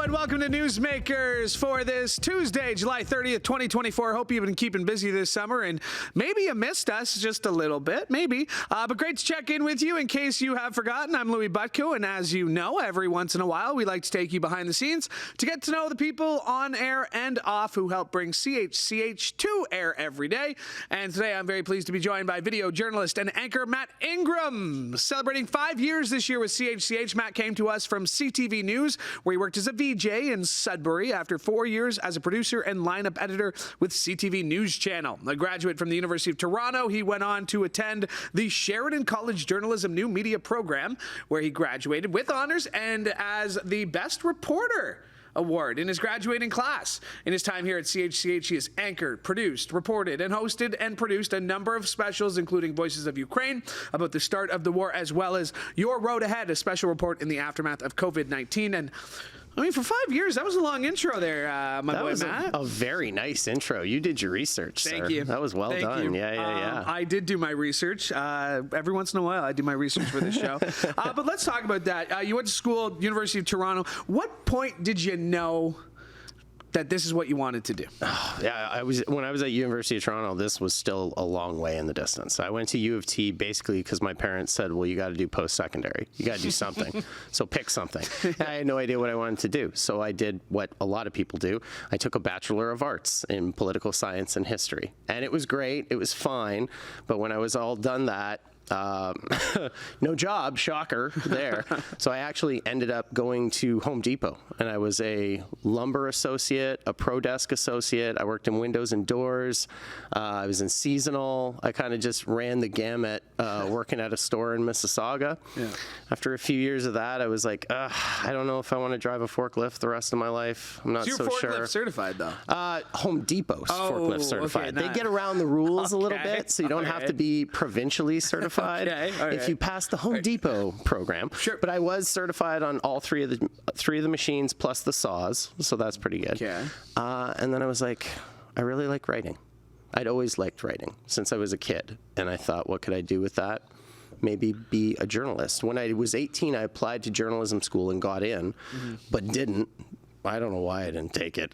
and welcome to Newsmakers for this Tuesday, July 30th, 2024. Hope you've been keeping busy this summer, and maybe you missed us just a little bit, maybe. But great to check in with you in case you have forgotten. I'm Louie, and as you know, every once in a while, we like to take you behind the scenes to get to know the people on air and off who help bring CHCH to air every day. And today, I'm very pleased to be joined by video journalist and anchor Matt Ingram. Celebrating 5 years this year with CHCH, Matt came to us from CTV News, where he worked as a VJ in Sudbury after 4 years as a producer and lineup editor with CTV News Channel. A graduate from the University of Toronto, he went on to attend the Sheridan College Journalism New Media program, where he graduated with honors and as the Best Reporter Award in his graduating class. In his time here at CHCH, he has anchored, produced, reported, and hosted and produced a number of specials, including Voices of Ukraine, about the start of the war, as well as Your Road Ahead, a special report in the aftermath of COVID-19. And I mean, for 5 years, that was a long intro there, my boy Matt. That was a very nice intro. You did your research, sir. Thank you. That was well done. Yeah. I did do my research. Every once in a while, I do my research for this show. But let's talk about that. You went to school, University of Toronto. What point did you know that this is what you wanted to do? Yeah, when I was at University of Toronto, this was still a long way in the distance. I went to U of T basically because my parents said, well, you got to do post-secondary. You got to do something. So pick something. I had no idea what I wanted to do. So I did what a lot of people do. I took a Bachelor of Arts in Political Science and History. And it was great. It was fine. But when I was all done that, no job, shocker there. So I actually ended up going to Home Depot, and I was a lumber associate, a pro desk associate. I worked in windows and doors. I was in seasonal. I kind of just ran the gamut, working at a store in Mississauga. Yeah. After a few years of that, I was like, I don't know if I want to drive a forklift the rest of my life. I'm not so sure. You're forklift certified, though? Home Depot's forklift certified. Okay, they get around the rules a little bit, so you don't have to be provincially certified. If you pass the Home Depot program. Sure. But I was certified on all three of the machines plus the saws, so that's pretty good. Okay. And then I was like, I really like writing. I'd always liked writing since I was a kid, and I thought, what could I do with that? Maybe be a journalist. When I was 18, I applied to journalism school and got in, but didn't. I don't know why I didn't take it.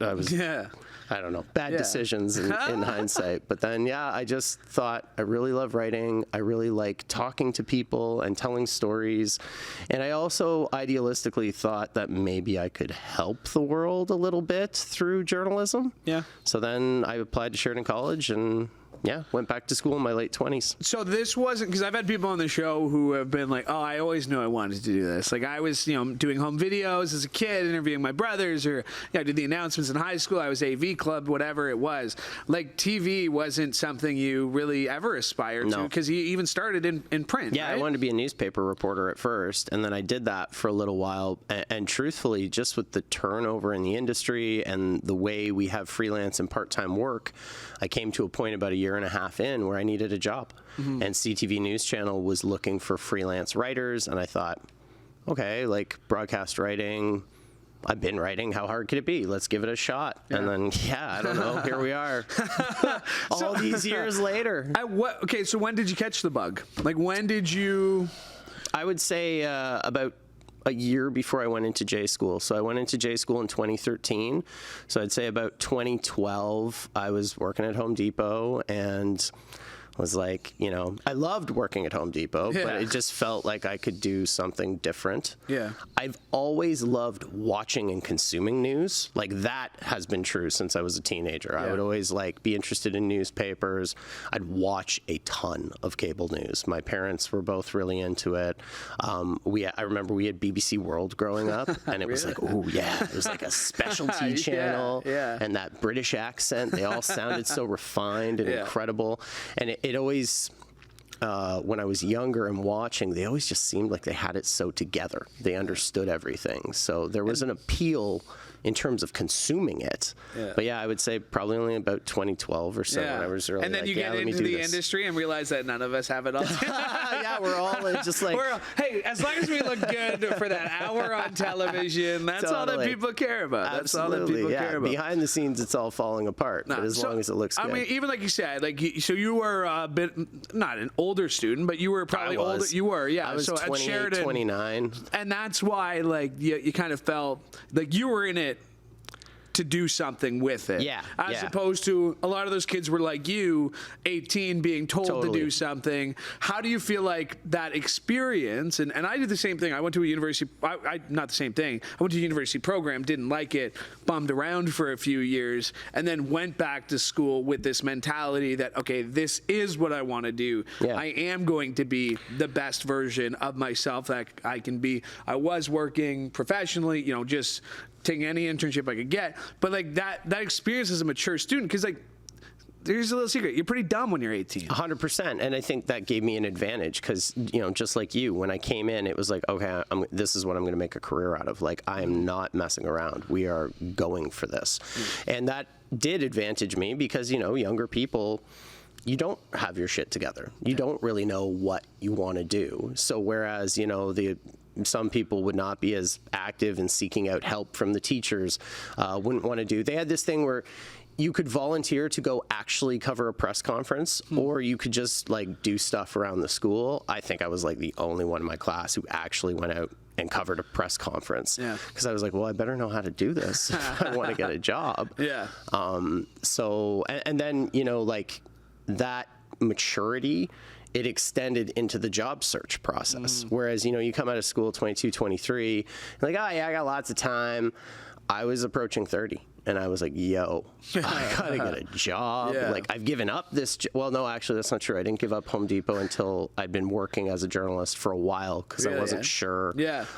I don't know, bad decisions in hindsight. But then, I just thought I really love writing. I really like talking to people and telling stories. And I also idealistically thought that maybe I could help the world a little bit through journalism. Yeah. So then I applied to Sheridan College and went back to school in my late 20s. So this wasn't, because I've had people on the show who have been like, oh, I always knew I wanted to do this. Like I was, doing home videos as a kid, interviewing my brothers, or I did the announcements in high school. I was AV club, whatever it was. Like TV wasn't something you really ever aspired to, because you even started in print. Yeah, right? I wanted to be a newspaper reporter at first, and then I did that for a little while. And truthfully, just with the turnover in the industry and the way we have freelance and part-time work, I came to a point about a year and a half in where I needed a job. And CTV News Channel was looking for freelance writers, and I thought, okay, like broadcast writing, I've been writing, how hard could it be? Let's give it a shot. And then, I don't know, here we are. All these years later. Okay, so when did you catch the bug? Like when did you... I would say about a year before I went into J school. So I went into J school in 2013. So I'd say about 2012, I was working at Home Depot and was like, I loved working at Home Depot, but it just felt like I could do something different. Yeah. I've always loved watching and consuming news. Like that has been true since I was a teenager. I would always be interested in newspapers. I'd watch a ton of cable news. My parents were both really into it. I remember we had BBC World growing up, and it was like, oh yeah, it was like a specialty channel, and that British accent, they all sounded so refined and incredible. And it always, when I was younger and watching, they always just seemed like they had it so together. They understood everything. So there was an appeal in terms of consuming it. But yeah, I would say probably only about 2012 or so. When I was really and then like, you get into the industry and realize that none of us have it all. Yeah, we're all just like, hey, as long as we look good for that hour on television, that's all that people care about. That's all that people care about. Behind the scenes, it's all falling apart. But as long as it looks good. I mean, even like you said, so you were a bit, not an older student, but you were probably older. You were, yeah. I was 28, 29. And that's why, like, you kind of felt like you were in it to do something with it. As opposed to a lot of those kids were like you, 18, being told to do something. How do you feel like that experience, and I did the same thing. I went to a university, not the same thing. I went to a university program, didn't like it, bummed around for a few years, and then went back to school with this mentality that, okay, this is what I want to do. I am going to be the best version of myself that I can be. I was working professionally, just taking any internship I could get, but like that experience as a mature student, because like there's a little secret, you're pretty dumb when you're 18. 100%, and I think that gave me an advantage because just like you, when I came in, it was like, okay, this is what I'm going to make a career out of. Like, I am not messing around. We are going for this, and that did advantage me because younger people, you don't have your shit together. You don't really know what you want to do. So whereas some people would not be as active in seeking out help from the teachers, wouldn't want to do. They had this thing where you could volunteer to go actually cover a press conference, or you could just like do stuff around the school. I think I was like the only one in my class who actually went out and covered a press conference. Because I was like, well, I better know how to do this if I want to get a job. So, and then, like that maturity, it extended into the job search process. Whereas, you come out of school 22, 23, like, oh yeah, I got lots of time. I was approaching 30 and I was like, yo, I gotta get a job. Like, I've given up this. Well, no, actually, that's not true. I didn't give up Home Depot until I'd been working as a journalist for a while because I wasn't sure.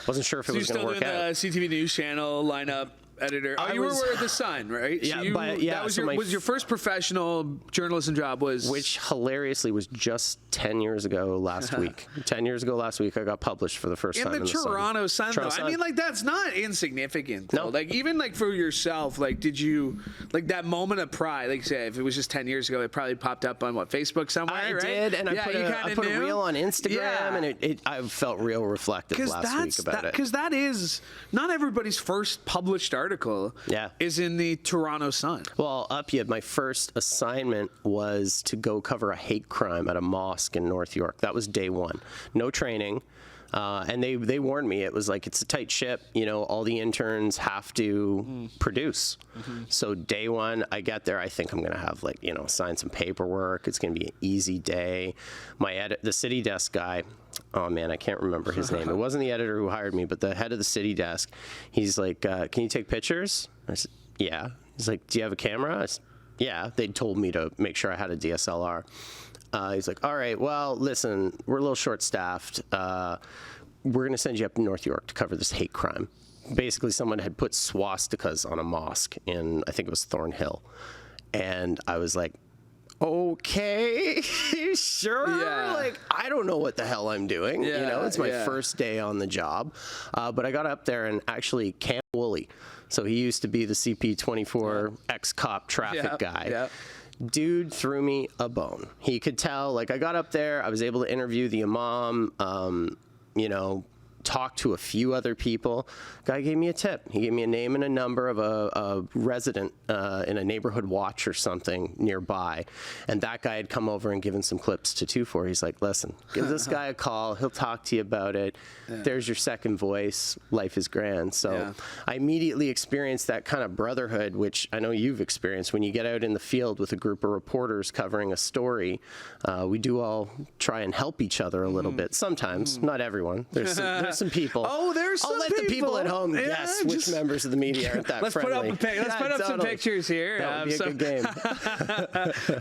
Wasn't sure if it was going to work out. So you're still doing the CTV News Channel lineup? Editor. You were with The Sun, right? Yeah, that was your first professional journalism job, which hilariously was just 10 years ago last week. 10 years ago last week, I got published for the first time in the Toronto Sun. Though. I mean, like, that's not insignificant. Though. No. Like, even like for yourself, like, did you like that moment of pride? Like, say, if it was just 10 years ago, it probably popped up on Facebook somewhere. I did, and I put a reel on Instagram, and I felt real reflective last week about it. Because that is not everybody's first published article. Is in the Toronto Sun. Well, my first assignment was to go cover a hate crime at a mosque in North York. That was day one. No training. And they warned me. It was like, it's a tight ship. All the interns have to produce. So day one, I get there. I think I'm going to have sign some paperwork. It's going to be an easy day. The city desk guy, oh man, I can't remember his name. It wasn't the editor who hired me, but the head of the city desk. He's like, can you take pictures? I said, yeah. He's like, do you have a camera? I said, yeah. They told me to make sure I had a DSLR. He's like, all right, well, listen, we're a little short-staffed. We're going to send you up to North York to cover this hate crime. Basically, someone had put swastikas on a mosque in, I think it was Thornhill. And I was like, okay, sure. Like, I don't know what the hell I'm doing. It's my first day on the job. But I got up there and actually Cam Woolley. So he used to be the CP24 ex-cop traffic guy. Dude threw me a bone. He could tell, like, I got up there, I was able to interview the imam, talked to a few other people. Guy gave me a tip. He gave me a name and a number of a resident in a neighborhood watch or something nearby. And that guy had come over and given some clips to 2-4. He's like, listen, give this guy a call. He'll talk to you about it. There's your second voice. Life is grand. So I immediately experienced that kind of brotherhood, which I know you've experienced when you get out in the field with a group of reporters covering a story. We do all try and help each other a little bit. Sometimes, not everyone. There's some people. Oh, there's some I'll let people. the people at home guess which members of the media aren't that friendly. Let's put up some pictures here. That would be a good game.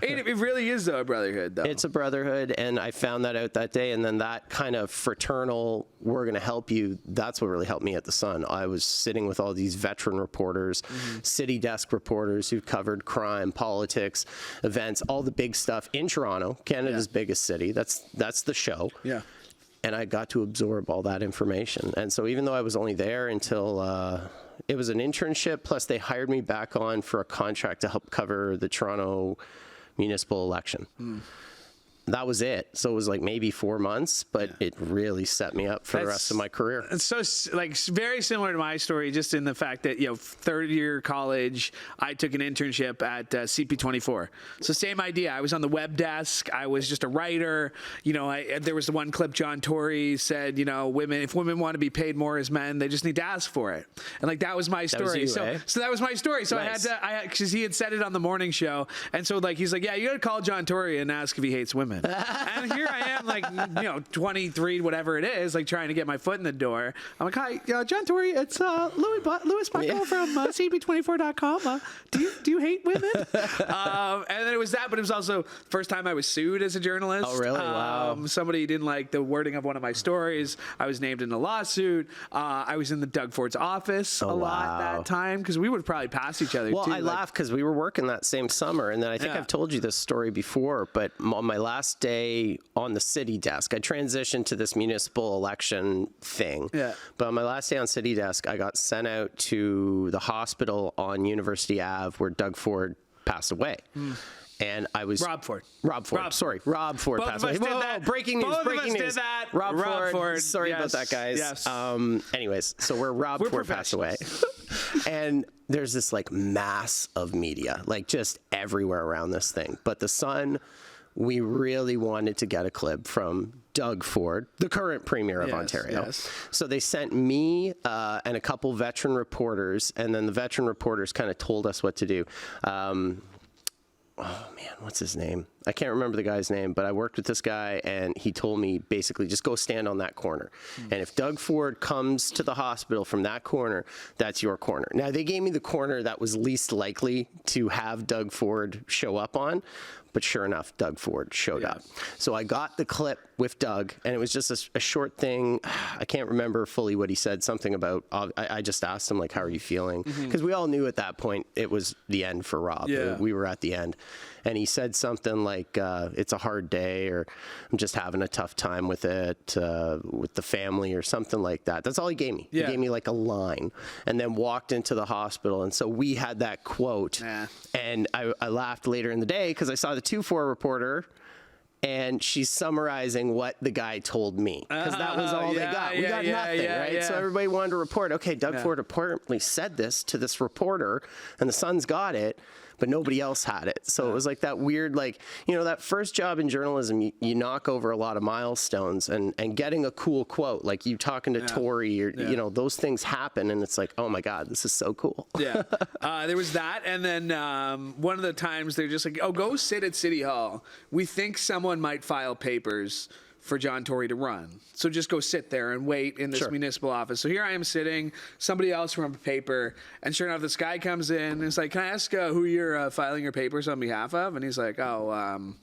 It really is, though, a brotherhood, though. It's a brotherhood, and I found that out that day, and then that kind of fraternal, we're going to help you, that's what really helped me at the Sun. I was sitting with all these veteran reporters, city desk reporters who've covered crime, politics, events, all the big stuff in Toronto, Canada's biggest city. That's the show. And I got to absorb all that information. And so even though I was only there until it was an internship, plus they hired me back on for a contract to help cover the Toronto municipal election. That was it. So it was like maybe 4 months, but it really set me up for the rest of my career. It's so like very similar to my story, just in the fact that, third year college, I took an internship at CP24. So same idea. I was on the web desk. I was just a writer. There was the one clip John Tory said, if women want to be paid more as men, they just need to ask for it. And like, that was my story. Was you, eh? So that was my story. So Nice. because he had said it on the morning show. And so like, he's like, yeah, you got to call John Tory and ask if he hates women. And here I am, like, 23, whatever it is, like trying to get my foot in the door. I'm like, hi, John Tory, it's Louis Buckle from CB24.com. Do you hate women? And then it was that, but it was also first time I was sued as a journalist. Oh, really? Wow. Somebody didn't like the wording of one of my stories. I was named in a lawsuit. I was in the Doug Ford's office a lot that time because we would probably pass each other. Well, too. I laugh because we were working that same summer, and then I think I've told you this story before, but on my last day on the city desk, I transitioned to this municipal election thing. Yeah. But on my last day on city desk, I got sent out to the hospital on University Ave where Doug Ford passed away. And I was Rob Ford. Rob Ford passed away. Whoa, breaking news! Breaking news! Did that. Rob Ford. Sorry about that, guys. Yes. Anyways, so where Rob Ford passed away, and there's this like mass of media, like just everywhere around this thing. But the Sun, we really wanted to get a clip from Doug Ford, the current premier of Ontario. Yes. So they sent me and a couple veteran reporters, and then the veteran reporters kind of told us what to do. Oh man, what's his name? I can't remember the guy's name, but I worked with this guy and he told me basically just go stand on that corner. And if Doug Ford comes to the hospital from that corner, that's your corner. Now they gave me the corner that was least likely to have Doug Ford show up on, but sure enough, Doug Ford showed up. So I got the clip with Doug, and it was just a short thing. I can't remember fully what he said, something about, I just asked him, like, how are you feeling? Because we all knew at that point it was the end for Rob. Yeah. We were at the end. And he said something like, it's a hard day, or I'm just having a tough time with it, with the family, or something like that. That's all he gave me. He gave me like a line, and then walked into the hospital. And so we had that quote. And I laughed later in the day because I saw the 2-4 reporter, and she's summarizing what the guy told me, because that was all they got. We got nothing, right? So everybody wanted to report, okay, Doug Ford apparently said this to this reporter, and the Sun's got it, but nobody else had it. So it was like that weird, like, that first job in journalism, you knock over a lot of milestones, and getting a cool quote, like you talking to Tory, or, those things happen, and it's like, oh my God, this is so cool. There was that. And then one of the times they're just like, oh, go sit at City Hall. We think someone might file papers for John Tory to run. So just go sit there and wait in this municipal office. So here I am sitting, somebody else from a paper, and sure enough, this guy comes in and is like, can I ask who you're filing your papers on behalf of? And he's like, John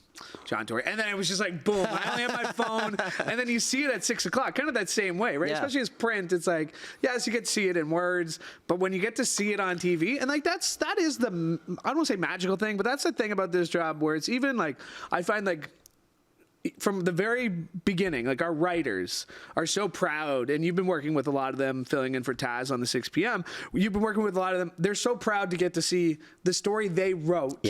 Tory. And then it was just like, boom, I only have my phone. And then you see it at 6 o'clock, kind of that same way, right? Especially as print, it's like, yes, you get to see it in words, but when you get to see it on TV, and like that is the, I don't want to say magical thing, but that's the thing about this job where it's even like, I find like, from the very beginning, like our writers are so proud, and you've been working with a lot of them, filling in for Taz on the 6 p.m. You've been working with a lot of them. They're so proud to get to see the story they wrote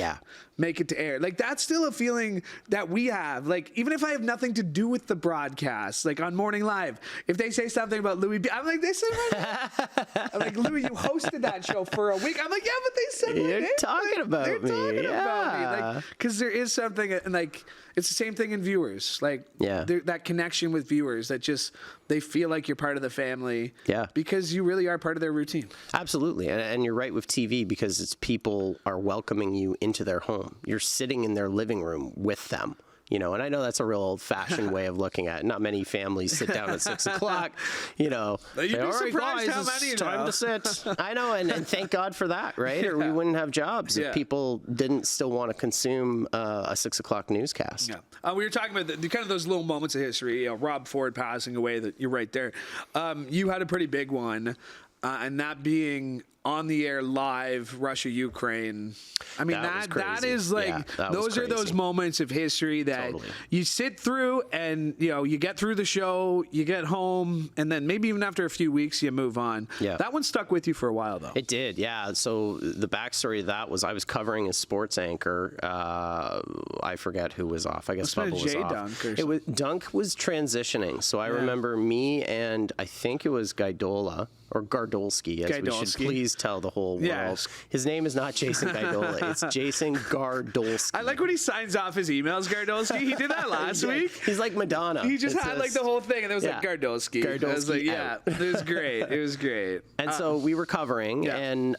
make it to air. Like that's still a feeling that we have. Like even if I have nothing to do with the broadcast, like on Morning Live, if they say something about Louie, I'm like, they said right now. I'm like, Louie, you hosted that show for a week. I'm like, yeah, but they said you're talking about me. They're talking about me. Like, because there is something, and like it's the same thing in viewers. Like that connection with viewers that just they feel like you're part of the family. Because you really are part of their routine. Absolutely, and you're right with TV, because it's people are welcoming you into their home. You're sitting in their living room with them. And I know that's a real old-fashioned way of looking at it. Not many families sit down at 6 o'clock, You'd be surprised how many it's time to sit. I know, and thank God for that, right? Or we wouldn't have jobs if people didn't still want to consume a 6 o'clock newscast. We were talking about the kind of those little moments of history, Rob Ford passing away, that you're right there. You had a pretty big one, and that being on the air live Russia Ukraine. I mean that is like those are those moments of history that you sit through, and you get through the show, you get home, and then maybe even after a few weeks you move on. Yeah, that one stuck with you for a while though. It did, yeah. So the backstory of that was I was covering a sports anchor. I forget who was off. I guess Bubba was off. Dunk was transitioning. So I remember me and I think it was Gaidola. Or Gardolski, as we should please tell the whole world. Yes. His name is not Jason Gaidola. It's Jason Gardolski. I like when he signs off his emails, Gardolski. He did that last week. He's like Madonna. He just had like the whole thing, and it was like Gardolski. I was like, it was great. It was great. And so we were covering, and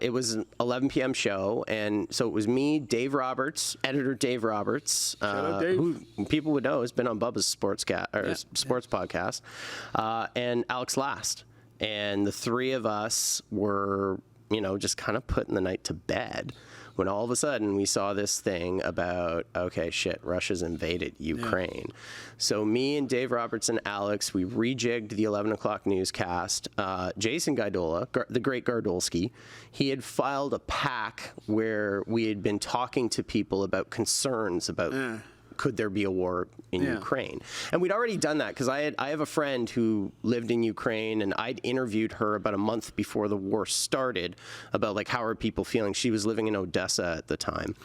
it was an 11 p.m. show, and so it was me, Dave Roberts, editor Dave Roberts, who people would know has been on Bubba's sports podcast, and Alex Last. And the three of us were, just kind of putting the night to bed when all of a sudden we saw this thing about, okay, shit, Russia's invaded Ukraine. Yeah. So me and Dave Roberts and Alex, we rejigged the 11 o'clock newscast. Jason Gaidola, the great Gardolski, he had filed a pack where we had been talking to people about concerns about could there be a war in Ukraine? And we'd already done that because I have a friend who lived in Ukraine, and I'd interviewed her about a month before the war started about like how are people feeling. She was living in Odessa at the time.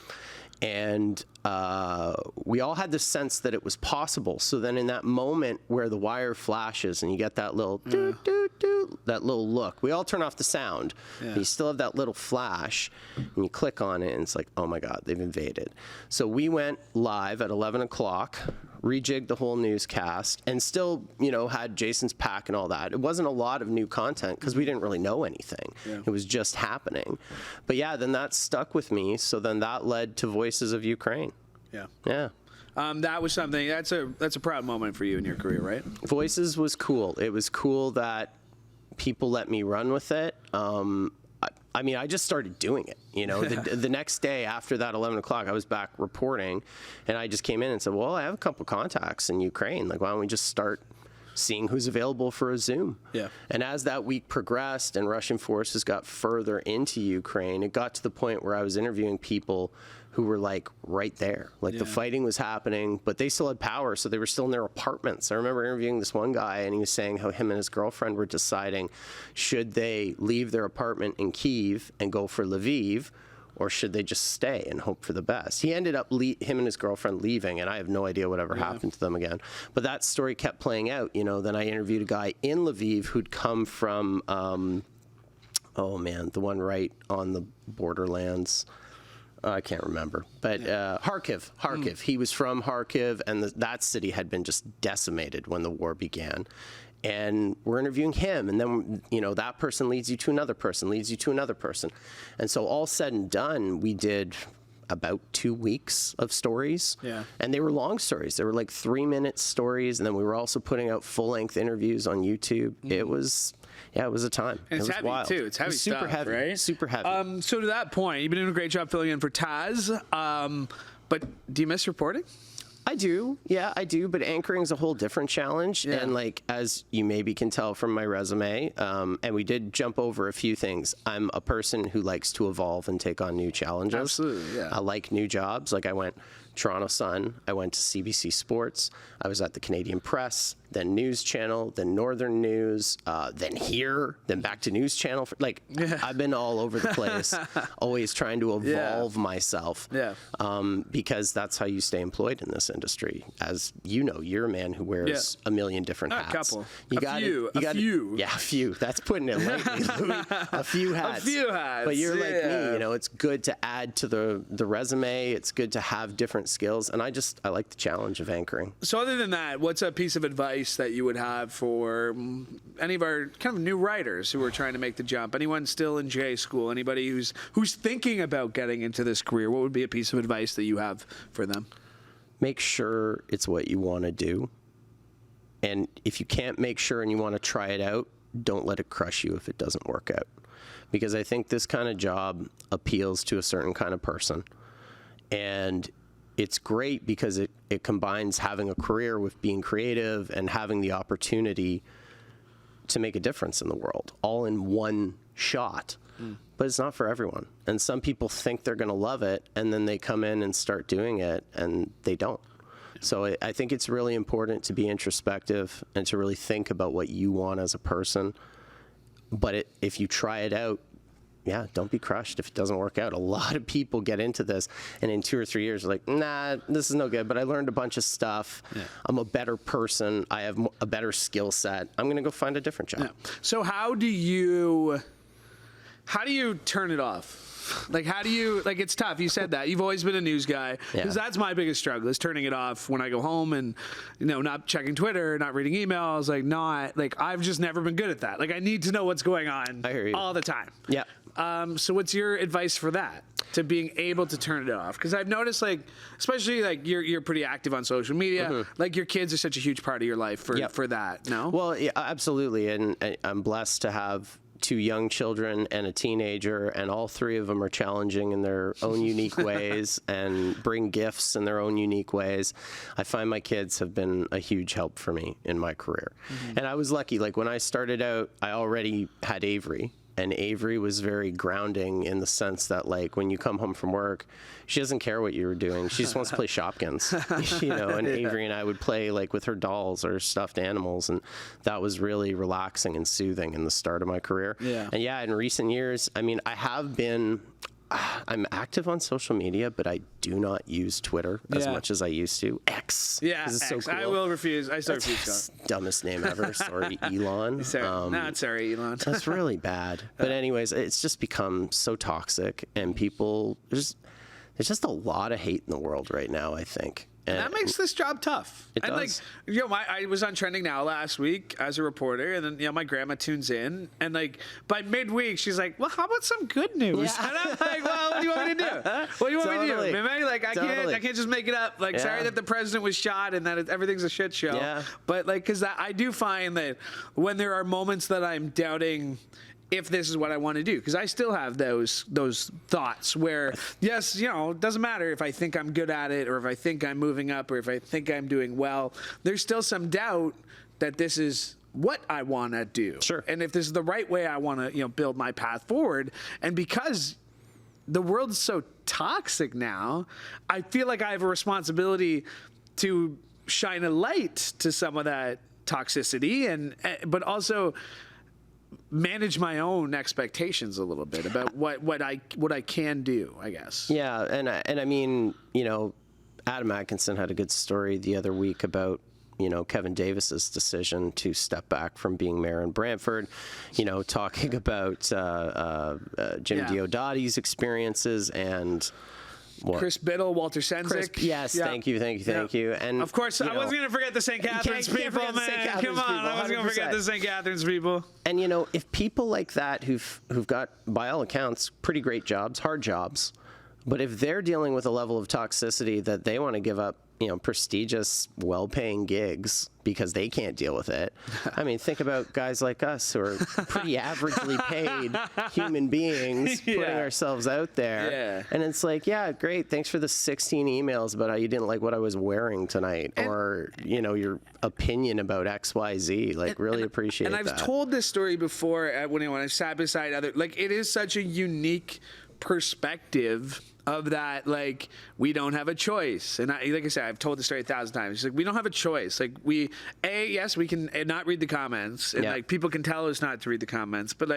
And we all had the sense that it was possible. So then in that moment where the wire flashes and you get that little that little look, we all turn off the sound. And you still have that little flash, and you click on it, and it's like, oh my God, they've invaded. So we went live at 11 o'clock, rejigged the whole newscast, and still, had Jason's pack and all that. It wasn't a lot of new content because we didn't really know anything. Yeah. It was just happening. But then that stuck with me. So then that led to Voices of Ukraine. Yeah. Yeah. That was something, that's a proud moment for you in your career, right? Voices was cool. It was cool that people let me run with it. I mean, I just started doing it. The next day after that 11 o'clock, I was back reporting, and I just came in and said, well, I have a couple contacts in Ukraine. Like, why don't we just start seeing who's available for a Zoom? Yeah. And as that week progressed and Russian forces got further into Ukraine, it got to the point where I was interviewing people who were like right there. Like the fighting was happening, but they still had power, so they were still in their apartments. I remember interviewing this one guy, and he was saying how him and his girlfriend were deciding, should they leave their apartment in Kyiv and go for Lviv, or should they just stay and hope for the best? He ended up, him and his girlfriend leaving, and I have no idea whatever happened to them again. But that story kept playing out. Then I interviewed a guy in Lviv who'd come from, the one right on the borderlands. I can't remember, but Kharkiv. He was from Kharkiv, and that city had been just decimated when the war began. And we're interviewing him, and then that person leads you to another person, leads you to another person, and so all said and done, we did about 2 weeks of stories. Yeah. And they were long stories. They were like 3-minute stories, and then we were also putting out full-length interviews on YouTube. It was a time. And it's heavy, wild. too. It's heavy super stuff, heavy, right? Super heavy. So to that point, you've been doing a great job filling in for Taz, but do you miss reporting? I do. Yeah, I do. But anchoring is a whole different challenge. Yeah. And like, as you maybe can tell from my resume, and we did jump over a few things, I'm a person who likes to evolve and take on new challenges. Absolutely, yeah. I like new jobs. Like I went Toronto Sun, I went to CBC Sports, I was at the Canadian Press, then News Channel, then Northern News, then here, then back to News Channel. I've been all over the place, always trying to evolve myself, because that's how you stay employed in this industry. As you know, you're a man who wears a million different hats. A couple. A few. Yeah, a few. That's putting it lightly, Louie. A few hats. A few hats. But you're like me, it's good to add to the resume. It's good to have different skills, and I like the challenge of anchoring. So other than that, what's a piece of advice that you would have for any of our kind of new writers who are trying to make the jump? Anyone still in J school? Anybody who's thinking about getting into this career? What would be a piece of advice that you have for them? Make sure it's what you want to do. And if you can't make sure and you want to try it out, don't let it crush you if it doesn't work out. Because I think this kind of job appeals to a certain kind of person. And it's great because it combines having a career with being creative and having the opportunity to make a difference in the world, all in one shot. but it's not for everyone. And some people think they're going to love it, and then they come in and start doing it, and they don't. So I think it's really important to be introspective and to really think about what you want as a person. But if you try it out, yeah, don't be crushed if it doesn't work out. A lot of people get into this, and in 2 or 3 years, they're like, nah, this is no good, but I learned a bunch of stuff. Yeah. I'm a better person. I have a better skill set. I'm going to go find a different job. Yeah. So how do you turn it off? Like, how do you, like, it's tough. You said that. You've always been a news guy. Because that's my biggest struggle, is turning it off when I go home and, not checking Twitter, not reading emails, I've just never been good at that. Like, I need to know what's going on all the time. Yeah. So what's your advice for that, to being able to turn it off? Because I've noticed, especially you're pretty active on social media. Like, your kids are such a huge part of your life for that. No? Well, yeah, absolutely. And I'm blessed to have 2 young children and a teenager, and all 3 of them are challenging in their own unique ways and bring gifts in their own unique ways. I find my kids have been a huge help for me in my career. And I was lucky. Like, when I started out, I already had Avery. And Avery was very grounding in the sense that, when you come home from work, she doesn't care what you were doing. She just wants to play Shopkins, and Avery and I would play, with her dolls or stuffed animals. And that was really relaxing and soothing in the start of my career. Yeah. And in recent years, I'm active on social media, but I do not use Twitter as much as I used to. X. Yeah, X. So cool. I will refuse. I still refuse. Dumbest name ever. Sorry, Elon. Sorry, Elon. That's really bad. But anyways, it's just become so toxic, and people, there's just a lot of hate in the world right now, I think. And that makes this job tough. It does. I was on Trending Now last week as a reporter, and then my grandma tunes in, and by midweek she's like, "Well, how about some good news?" Yeah. And I'm like, "Well, what do you want me to do? What do you want me to do, man? I can't just make it up. Sorry that the president was shot and that everything's a shit show." Yeah. But because I do find that when there are moments that I'm doubting if this is what I want to do, because I still have those thoughts where, yes, it doesn't matter if I think I'm good at it, or if I think I'm moving up, or if I think I'm doing well. There's still some doubt that this is what I want to do. Sure. And if this is the right way I want to, build my path forward. And because the world is so toxic now, I feel like I have a responsibility to shine a light to some of that toxicity, but also manage my own expectations a little bit about what I can do, I guess. Yeah, and I mean, Adam Atkinson had a good story the other week about Kevin Davis's decision to step back from being mayor in Brantford, talking about Jim Diodati's experiences and Chris Biddle, Walter Senzik. Yes, thank you. And of course, I wasn't going to forget the St. Catharines people, man. Come on, I wasn't going to forget the St. Catharines people. And if people like that who've got, by all accounts, pretty great jobs, hard jobs, but if they're dealing with a level of toxicity that they want to give up, prestigious, well-paying gigs because they can't deal with it. I mean, think about guys like us who are pretty averagely paid human beings putting ourselves out there. Yeah. And it's like, yeah, great. Thanks for the 16 emails about how you didn't like what I was wearing tonight, or, your opinion about XYZ. Really appreciate that. And I've told this story before when I sat beside other, it is such a unique perspective of that, we don't have a choice. And like I said, I've told the story 1,000 times. It's we don't have a choice. Yes, we can not read the comments, and people can tell us not to read the comments, but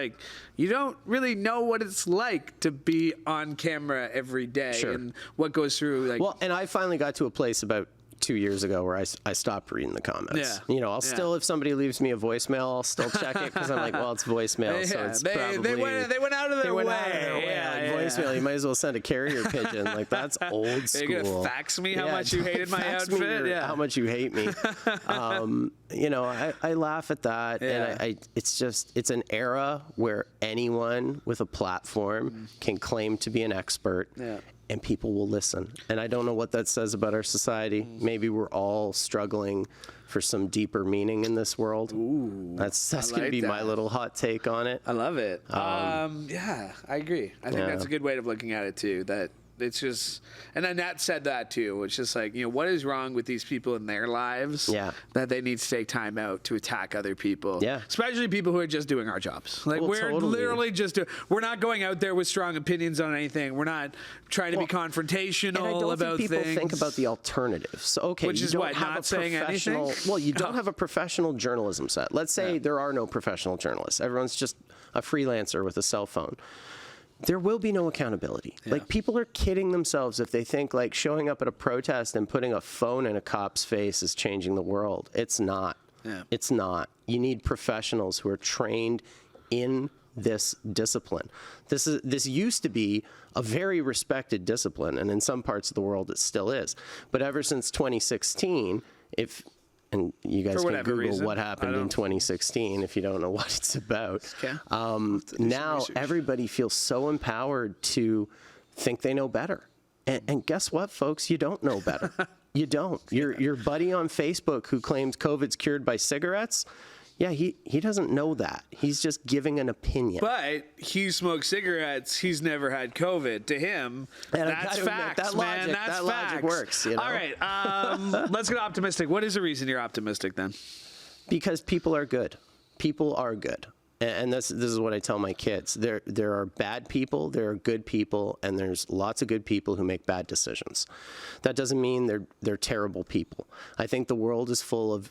you don't really know what it's like to be on camera every day and what goes through. Well, and I finally got to a place about 2 years ago where I stopped reading the comments. Yeah. I'll still, if somebody leaves me a voicemail, I'll still check it because I'm like, well, it's voicemail, so it's probably... They went out of their way. Voicemail, you might as well send a carrier pigeon. That's old school. You're going to fax me how much you hated my outfit? How much you hate me. I laugh at that, and it's an era where anyone with a platform can claim to be an expert. Yeah. And people will listen. And I don't know what that says about our society. Maybe we're all struggling for some deeper meaning in this world. Ooh, that's going to be my little hot take on it. I love it. I agree. I think that's a good way of looking at it too. That It's just, and Annette said that too. It's just like, what is wrong with these people in their lives that they need to take time out to attack other people? Yeah. Especially people who are just doing our jobs. Like we're literally just, we're not going out there with strong opinions on anything. We're not trying to be confrontational and I don't about think people things. think about the alternatives. So, okay, which is you don't what, have not a saying anything? Well, you don't have a professional journalism set. Let's say there are no professional journalists. Everyone's just a freelancer with a cell phone. There will be no accountability. Yeah. Like, people are kidding themselves if they think like showing up at a protest and putting a phone in a cop's face is changing the world. It's not. Yeah. It's not. You need professionals who are trained in this discipline. This used to be a very respected discipline, and in some parts of the world it still is. But ever since 2016, and you guys can Google reason, what happened in 2016 if you don't know what it's about. Okay. Now everybody feels so empowered to think they know better. And guess what, folks? You don't know better. You don't. Your buddy on Facebook who claims COVID's cured by cigarettes, he doesn't know that. He's just giving an opinion. But he smokes cigarettes. He's never had COVID. To him, that's facts, man. That's facts. Logic works. You know? All right. Let's get optimistic. What is the reason you're optimistic then? Because people are good. People are good. And this is what I tell my kids. There are bad people, there are good people, and there's lots of good people who make bad decisions. That doesn't mean they're terrible people. I think the world is full of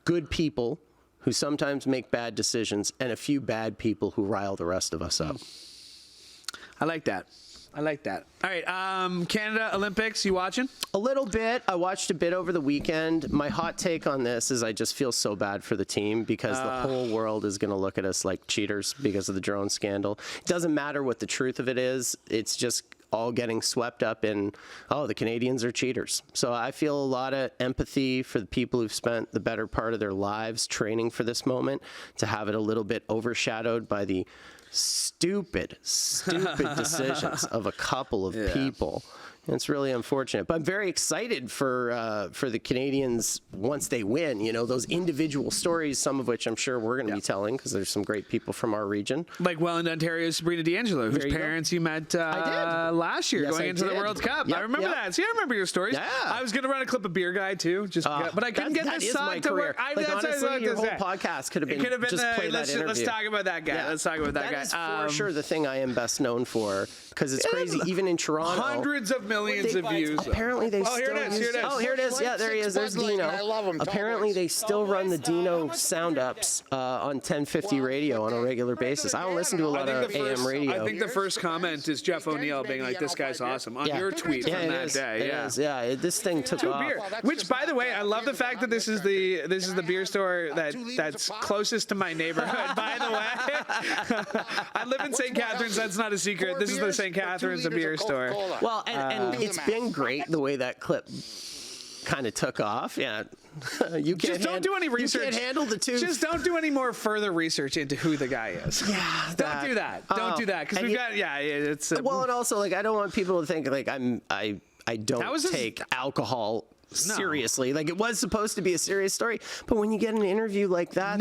good people who sometimes make bad decisions and a few bad people who rile the rest of us up. I like that. All right, Canada Olympics, you watching? A little bit. I watched a bit over the weekend. My hot take on this is I just feel so bad for the team because the whole world is going to look at us like cheaters because of the drone scandal. It doesn't matter what the truth of it is. It's just all getting swept up in, the Canadians are cheaters. So I feel a lot of empathy for the people who've spent the better part of their lives training for this moment, to have it a little bit overshadowed by the stupid decisions of a couple of people. And it's really unfortunate. But I'm very excited for the Canadians once they win. Those individual stories, some of which I'm sure we're going to be telling because there's some great people from our region. Like Welland, Ontario's Sabrina D'Angelo, whose parents you met last year going into the World Cup. Yep, I remember that. See, I remember your stories. Yeah. I was going to run a clip of Beer Guy, too. But I couldn't get this song to work. Honestly, your whole podcast could have been just play that interview. Let's talk about that guy. Let's talk about that guy. That is for sure the thing I am best known for, because it's crazy. Even in Toronto. Hundreds of millions of views. Apparently they still here it is. Oh, here it is. Yeah, there he is. There's Dino. I love him. Apparently they still run the Dino sound ups on 1050 radio on a regular basis. I don't listen to a lot of AM radio. I think the first comment is Jeff O'Neill being like, "This guy's awesome" on your tweet from that day. Yeah, this thing took off. Beer. Which, by the way, I love the fact that this is the beer store that's closest to my neighborhood. By the way, I live in St. Catharines. That's not a secret. This is the St. Catharines beer store. Well, and it's been great the way that clip kind of took off. Yeah. You can't don't do any research. You can't handle the two. Just don't do any more further research into who the guy is. Yeah. Don't do that. Don't do that, because we've got it's. Well, and also I don't want people to think I don't take alcohol seriously. Like, it was supposed to be a serious story, but when you get an interview like that,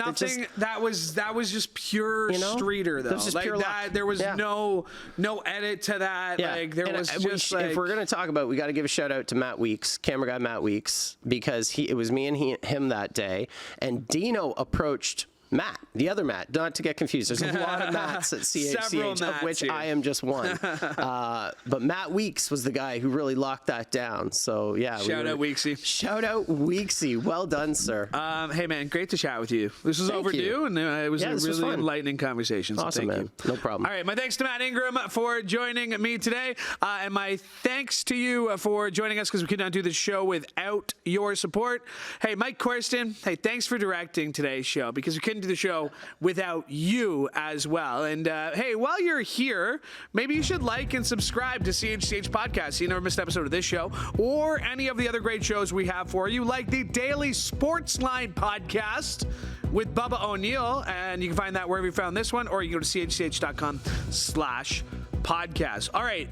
that was just pure streeter, though. Just like pure that, there was no edit to that. Yeah. Like, there was just if we're gonna talk about, we got to give a shout out to Matt Weeks, camera guy Matt Weeks, because it was me and him that day, and Dino approached Matt, the other Matt, not to get confused. There's a lot of Matts at CHCH, of which I am just one. But Matt Weeks was the guy who really locked that down. So, yeah. Shout out Weeksy. Shout out Weeksy. Well done, sir. Hey, man, great to chat with you. This was overdue, and it was a really enlightening conversation. So awesome, man. No problem. All right, my thanks to Matt Ingram for joining me today. And my thanks to you for joining us, because we could not do this show without your support. Hey, Mike Corsten, hey, thanks for directing today's show, because we couldn't do the show without you as well. And hey, while you're here, maybe you should like and subscribe to CHCH Podcast so you never miss an episode of this show or any of the other great shows we have for you, like the Daily Sportsline Podcast with Bubba O'Neill. And you can find that wherever you found this one, or you go to chch.com/podcast. podcast. All right,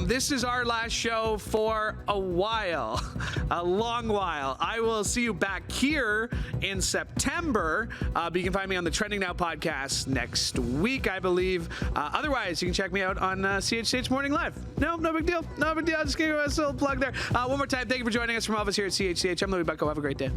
this is our last show for a while, a long while. I will see you back here in September, but you can find me on the Trending Now podcast next week, I believe. Otherwise, you can check me out on CHCH Morning Live. No big deal. No big deal. I'll just give you a little plug there. One more time, thank you for joining us from all of us here at CHCH. I'm Louie Bucko. Have a great day.